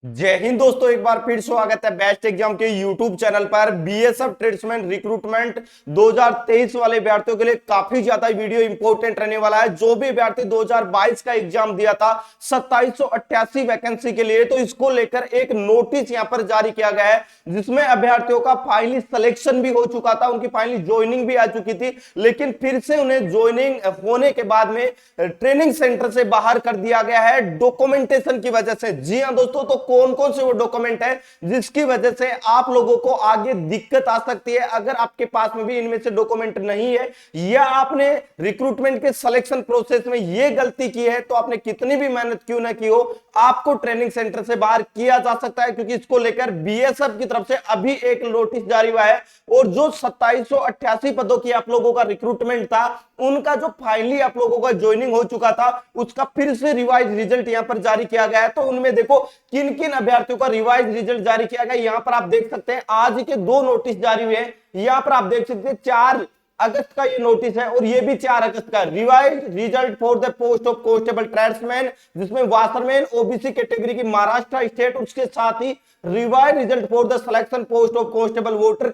जय हिंद दोस्तों, एक बार फिर स्वागत है बेस्ट एग्जाम के यूट्यूब चैनल पर। बीएसएफ ट्रेड्समैन रिक्रूटमेंट 2023 वाले अभ्यर्थियों के लिए काफी ज्यादा वीडियो इंपॉर्टेंट रहने वाला है। जो भी अभ्यर्थी 2022 का एग्जाम दिया था 2788 वैकेंसी के लिए, तो इसको लेकर एक नोटिस यहां पर जारी किया गया है, जिसमें अभ्यर्थियों का फाइनली सिलेक्शन भी हो चुका था, उनकी फाइनली ज्वाइनिंग भी आ चुकी थी, लेकिन फिर से उन्हें ज्वाइनिंग होने के बाद में ट्रेनिंग सेंटर से बाहर कर दिया गया है डॉक्यूमेंटेशन की वजह से। जी हां दोस्तों, तो कौन कौन से वो डॉक्यूमेंट है जिसकी वजह से आप लोगों को आगे दिक्कत आ सकती है। अगर आपके पास में भी इनमें से डॉक्यूमेंट नहीं है या आपने रिक्रूटमेंट के सिलेक्शन प्रोसेस में ये गलती की है, तो आपने कितनी भी मेहनत क्यों ना की हो, आपको ट्रेनिंग सेंटर से बाहर किया जा सकता है, क्योंकि इसको लेकर बीएसएफ की तरफ से अभी एक नोटिस जारी हुआ है। और जो 2788 पदों की आप लोगों का रिक्रूटमेंट था, उनका जो फाइनली आप लोगों का ज्वाइनिंग हो चुका था, उसका फिर से रिवाइज रिजल्ट यहां पर जारी किया गया है। तो उनमें देखो किन किन अभ्यर्थियों का रिवाइज रिजल्ट जारी किया गया, यहां पर आप देख सकते हैं आज के दो नोटिस जारी हुए हैं। यहां पर आप देख सकते हैं 4 अगस्त का ये नोटिस है और ये भी 4 अगस्त का। Revise result for the post of constable tradesman, जिसमें वाशरमैन ओबीसी कैटेगरी की महाराष्ट्र स्टेट, उसके साथ ही revise result for the selection post of constable voter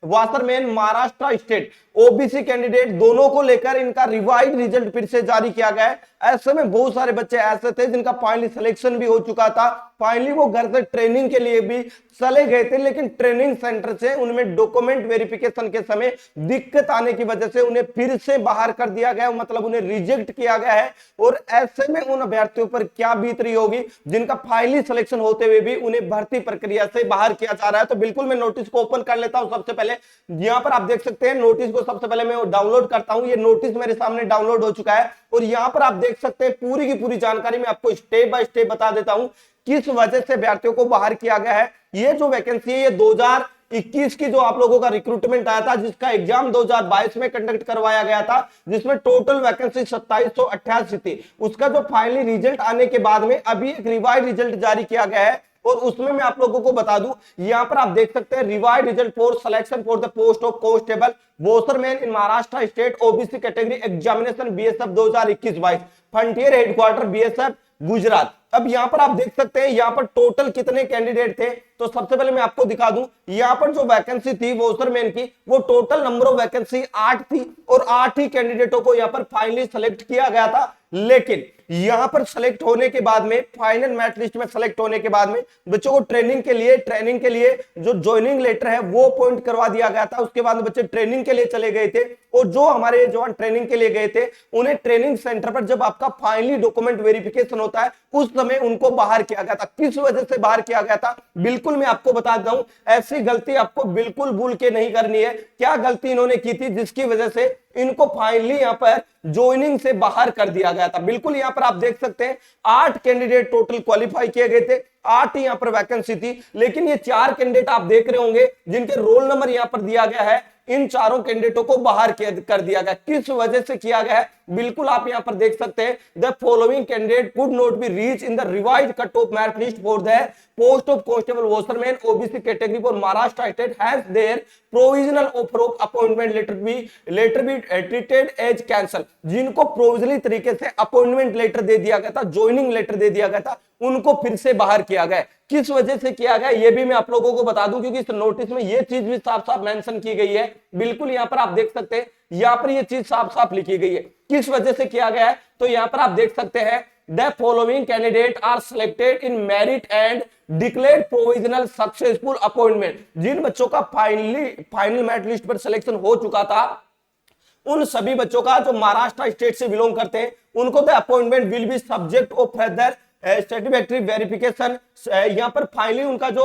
washerman Maharashtra state OBC candidate, दोनों को लेकर इनका रिवाइज रिजल्ट फिर से जारी किया गया है। ऐसे में बहुत सारे बच्चे ऐसे थे जिनका फाइनली सिलेक्शन भी हो चुका था, फाइनली वो घर से ट्रेनिंग के लिए भी चले गए थे, लेकिन ट्रेनिंग सेंटर से उनमें डॉक्यूमेंट वेरिफिकेशन के समय दिक्कत आने की वजह से उन्हें फिर से बाहर कर दिया गया, मतलब उन्हें रिजेक्ट किया गया है। और ऐसे में उन अभ्यर्थियों पर क्या बीत रही होगी जिनका फाइनली सिलेक्शन होते हुए भी उन्हें भर्ती प्रक्रिया से बाहर किया जा रहा है। तो बिल्कुल मैं नोटिस को ओपन कर लेता हूं। सबसे पहले यहां पर आप देख सकते हैं नोटिस को, सबसे पहले मैं डाउनलोड करता हूं। ये नोटिस मेरे सामने डाउनलोड हो चुका है और यहां पर आप देख सकते हैं पूरी की पूरी जानकारी मैं आपको स्टेप बाय स्टेप बता देता हूं किस वजह से अभ्यर्थियों को बाहर किया गया है। ये जो वैकेंसी है, ये 2021 की जो आप लोगों का रिक्रूटमेंट आया था, जिसका एग्जाम 2022 में कंडक्ट करवाया गया था, जिसमें टोटल वैकेंसी 2788 थी। उसका जो फाइनली रिजल्ट आने के बाद में अभी एक रिवाइज रिजल्ट जारी किया गया है और उसमें मैं आप लोगों को बता दूं, यहां पर आप देख सकते हैं revise result for selection for the post of constable washerman in Maharashtra state OBC category examination BSF 2021-22, frontier headquarter BSF Gujarat. अब यहां पर आप देख सकते हैं यहां पर टोटल कितने कैंडिडेट थे। तो सबसे पहले मैं आपको दिखा दूं, यहां पर जो वैकेंसी थी वॉशरमैन की, वो टोटल नंबर ऑफ वैकेंसी 8 थी और 8 ही कैंडिडेटों को यहां पर फाइनली सेलेक्ट किया गया था। लेकिन यहां पर सेलेक्ट होने के बाद में, फाइनल मेरिट लिस्ट में सेलेक्ट होने के बाद में, बच्चों को ट्रेनिंग के लिए जो ज्वाइनिंग लेटर है वो अपॉइंट करवा दिया गया था। उसके बाद बच्चे ट्रेनिंग के लिए चले गए थे और जो हमारे जवान ट्रेनिंग के लिए गए थे, उन्हें ट्रेनिंग सेंटर पर जब आपका फाइनली डॉक्यूमेंट वेरिफिकेशन होता है, उस समय उनको बाहर किया गया था। किस वजह से बाहर किया गया था, बिल्कुल मैं आपको बता देता हूं। ऐसी गलती आपको बिल्कुल भूल के नहीं करनी है। क्या गलती इन्होंने की थी जिसकी वजह से इनको फाइनली यहां पर ज्वाइनिंग से बाहर कर दिया गया था। बिल्कुल यहां पर आप देख सकते हैं 8 कैंडिडेट टोटल क्वालिफाई किए गए थे, 8 ही यहां पर वैकेंसी थी, लेकिन ये 4 कैंडिडेट आप देख रहे होंगे जिनके रोल नंबर यहां पर दिया गया है, इन चारों कैंडिडेटों को बाहर कर दिया गया। किस वजह से किया गया है, बिल्कुल आप यहां पर देख सकते हैं, the following candidate could not be reach in the revised cut off merit list for the post of constable washerman OBC category for Maharashtra state has their provisional offer of appointment letter be treated as cancel. जिनको provisionally तरीके से appointment letter दे दिया गया था, joining letter दे दिया गया था, उनको फिर से बाहर किया गया। किस वजह से किया गया ये भी मैं आप लोगों को बता दूं, क्योंकि इस नोटिस में ये चीज भी साफ साफ मेंशन की गई है। बिल्कुल यहां पर आप देख सकते हैं, यहां पर ये चीज साफ साफ लिखी गई है किस वजह से किया गया है। तो यहां पर आप देख सकते हैं, the following candidate are selected in merit and declared provisional successful appointment. जिन बच्चों का फाइनल मेरिट लिस्ट पर सिलेक्शन हो चुका था, उन सभी बच्चों का जो महाराष्ट्र स्टेट से बिलोंग करते हैं, उनको the appointment will be subject of further statutory verification. यहां पर फाइनली उनका जो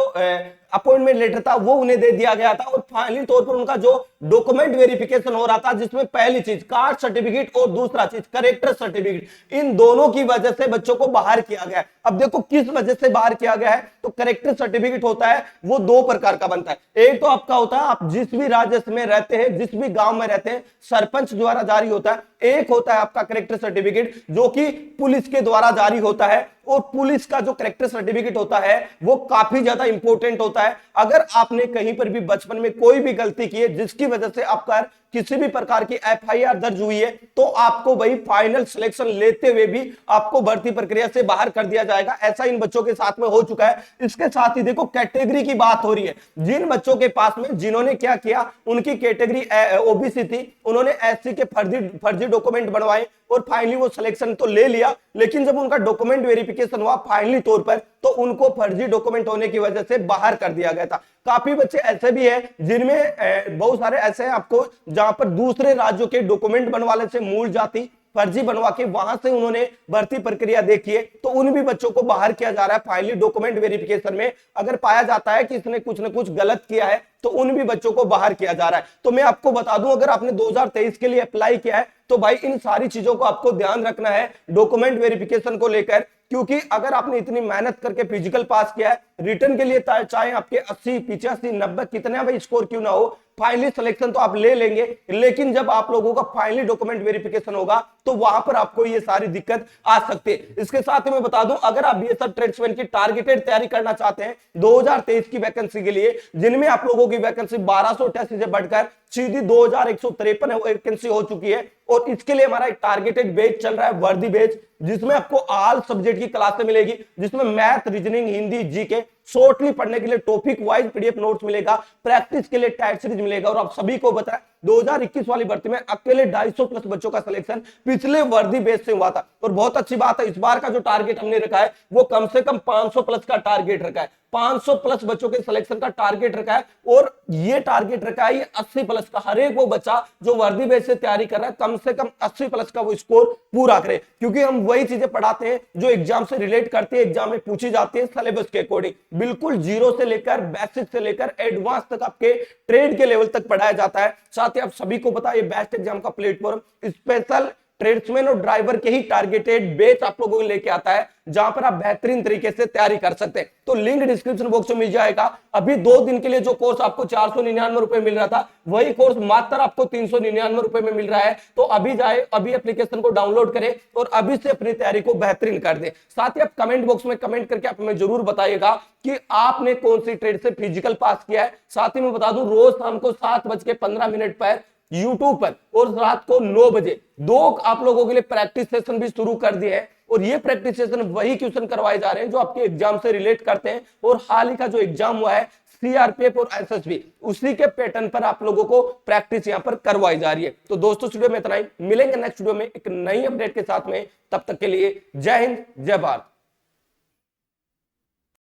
अपॉइंटमेंट लेटर था वो उन्हें दे दिया गया था और फाइनली तौर पर उनका जो डॉक्यूमेंट वेरिफिकेशन हो रहा था, जिसमें पहली चीज कास्ट सर्टिफिकेट और दूसरा चीज करेक्टर सर्टिफिकेट, इन दोनों की वजह से बच्चों को बाहर किया गया। अब देखो किस वजह से बाहर किया गया है, तो करेक्टर सर्टिफिकेट होता है वो 2 प्रकार का बनता है। एक तो आपका होता है, आप जिस भी राज्य में रहते हैं, जिस भी गांव में रहते हैं, सरपंच द्वारा जारी होता है। एक होता है आपका करेक्टर सर्टिफिकेट जो कि पुलिस के द्वारा जारी होता है, और पुलिस का जो करेक्टर सर्टिफिकेट होता है वो काफी ज्यादा इंपॉर्टेंट होता है। अगर आपने कहीं पर भी बचपन में कोई भी गलती की है जिसकी वजह से आपका किसी भी प्रकार की एफआईआर दर्ज हुई है तो आपको भाई फाइनल सिलेक्शन लेते हुए भी आपको भर्ती प्रक्रिया से बाहर कर दिया जाएगा। ऐसा इन बच्चों के साथ में हो चुका है। इसके साथ ही देखो कैटेगरी की बात हो रही है। जिन बच्चों के पास में जिन्होंने क्या किया, उनकी कैटेगरी ओबीसी थी, उन्होंने एससी के फर्जी डॉक्यूमेंट बनवाए और फाइनली वो सिलेक्शन तो ले लिया, लेकिन जब उनका डॉक्यूमेंट वेरिफिकेशन हुआ फाइनली तौर पर तो उनको फर्जी डॉक्यूमेंट होने की वजह से बाहर कर दिया गया था। काफी बच्चे ऐसे भी हैं जिनमें बहुत सारे ऐसे हैं आपको जहां पर दूसरे राज्यों के डॉक्यूमेंट बनवाने से मूल जाति फर्जी बनवा के वहां से उन्होंने भर्ती प्रक्रिया देखी है, तो उन भी बच्चों को बाहर किया जा रहा है। फाइनली डॉक्यूमेंट वेरिफिकेशन में अगर पाया जाता है कि इसने कुछ न कुछ गलत किया है तो उन भी बच्चों को बाहर किया जा रहा है। तो मैं आपको बता दूं, अगर आपने 2023 के लिए अप्लाई किया है तो भाई इन सारी चीजों को आपको ध्यान रखना है डॉक्यूमेंट वेरिफिकेशन को लेकर, क्योंकि अगर आपने इतनी मेहनत करके फिजिकल पास किया है, रिटर्न के लिए चाहे आपके 80 85 90 कितना भी स्कोर क्यों ना हो, फाइनली सिलेक्शन तो आप ले लेंगे, लेकिन जब आप लोगों का फाइनली डॉक्यूमेंट वेरिफिकेशन होगा तो वहां पर आपको ये सारी दिक्कत आ सकती है। इसके साथ ही मैं बता दूं, अगर आप बीएसएफ ट्रेड्समैन की टारगेटेड तैयारी करना चाहते हैं 2023 की वैकेंसी के लिए, जिनमें आप लोगों की वैकेंसी 1288 से बढ़कर सीधी 2153 वैकेंसी हो चुकी है, और इसके लिए हमारा एक टारगेटेड बेच चल रहा है, वर्दी बेच, जिसमें आपको ऑल सब्जेक्ट की क्लासें मिलेगी, जिसमें math, reasoning, Hindi, GK shortly पढ़ने के लिए टॉपिक वाइज पीडीएफ नोट्स मिलेगा, प्रैक्टिस के लिए टाइप सीरीज मिलेगा। और आप सभी को बताएं 2021 वाली भर्ती में अकेले 250 प्लस बच्चों का सिलेक्शन पिछले वर्दी बेस से हुआ था। और बहुत अच्छी बात है, इस बार का जो टारगेट हमने रखा है वो कम से कम 500 प्लस का टारगेट रखा है, 500 प्लस बच्चों के सिलेक्शन का टारगेट रखा है। और ये टारगेट रखा है ये 80 प्लस का, हर एक वो बच्चा जो वर्दी बेस से तैयारी कर रहा है कम से कम 80 प्लस का वो स्कोर पूरा करे, क्योंकि हम वही चीजें पढ़ाते हैं जो एग्जाम से रिलेट करती है, एग्जाम में पूछी जाती है सिलेबस के अकॉर्डिंग। बिल्कुल जीरो से लेकर बेसिक से लेकर एडवांस तक आपके ट्रेड के लेवल तक पढ़ाया जाता है। साथ ही आप सभी को पता है बेस्ट एग्जाम का प्लेटफॉर्म स्पेशल ट्रेड्समैन और ड्राइवर के ही टारगेटेड बैच आप लोगों को लेके आता है, जहां पर आप बेहतरीन तरीके से तैयारी कर सकते हैं। तो लिंक डिस्क्रिप्शन बॉक्स में मिल जाएगा। अभी 2 दिन के लिए जो कोर्स आपको 499 रुपए मिल रहा था, वही कोर्स मात्र आपको 399 रुपए में मिल रहा है। तो अभी जाए, अभी एप्लीकेशन को डाउनलोड करें और अभी से अपनी तैयारी को बेहतरीन कर दे। साथ ही आप कमेंट बॉक्स में कमेंट करके आप हमें जरूर बताइएगा कि आपने कौन सी ट्रेड से फिजिकल पास किया है। साथ ही मैं बता दूं, रोज शाम को 7:15 पर यूट्यूब पर और रात को 9 बजे 2 आप लोगों के लिए प्रैक्टिस सेशन भी शुरू कर दिए हैं। और ये प्रैक्टिस सेशन वही क्वेश्चन करवाए जा रहे हैं जो आपके एग्जाम से रिलेट करते हैं। और हाल ही का जो एग्जाम हुआ है सीआरपीएफ और एसएसबी, उसी के पैटर्न पर आप लोगों को प्रैक्टिस यहां पर करवाई जा रही है। तो दोस्तों वीडियो में इतना ही, मिलेंगे नेक्स्ट वीडियो में एक नई अपडेट के साथ में। तब तक के लिए जय हिंद, जय भारत।